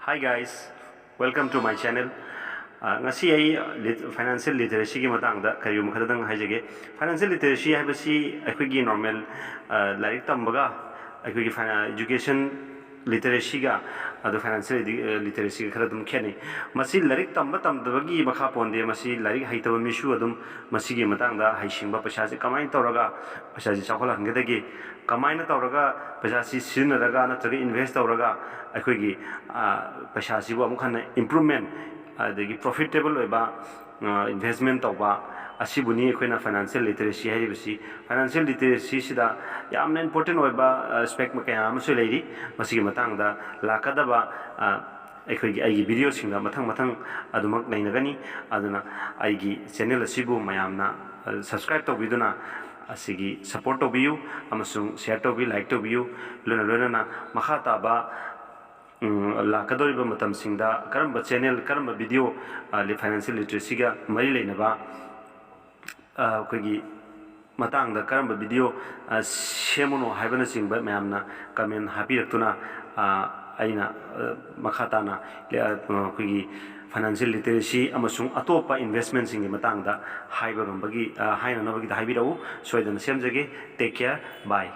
Hi guys, welcome to my channel. Ngasi ai financial literacy ki matang da karium khadang haijage. Financial literacy haibasi akhoi normal larik tambaga akhoi education literacy ga adu financial literacy khadam khene. Masi larik tamba tamdabagi makha ponde masi larik haitaba mishu adum masi gi matang da haishingba pasha se kamai tawraga pasha ji chakhola hangedagi kamai na tawraga pasha si sinaraga na tagi invest tawraga akhoi gi pasha si bu amkhana improvement adagi profitable oiba investment tawba asibuni akhoi financial literacy haibasi financial literacy sida yamna important oiba aspect ma kaya ma leiri masi gi matang da lakadaba akhoi ai video singa mathang adumak nainagani aduna ai channel asibu mayamna subscribe tawbiduna asigi support tawbiyu amasung share tawbi like tawbiyu lona makha taba lakadoriba matam singda karamba channel karamba video le financial literacy ga mari leinaba akhoi matang da karamba video semono haibana singba mayamna comment habiratuna aina makhatana akhoi financial literacy amasung atopa investment singi matang da haiba gambagi haina nabagi da haibirau soidana semjage. Take care, bye.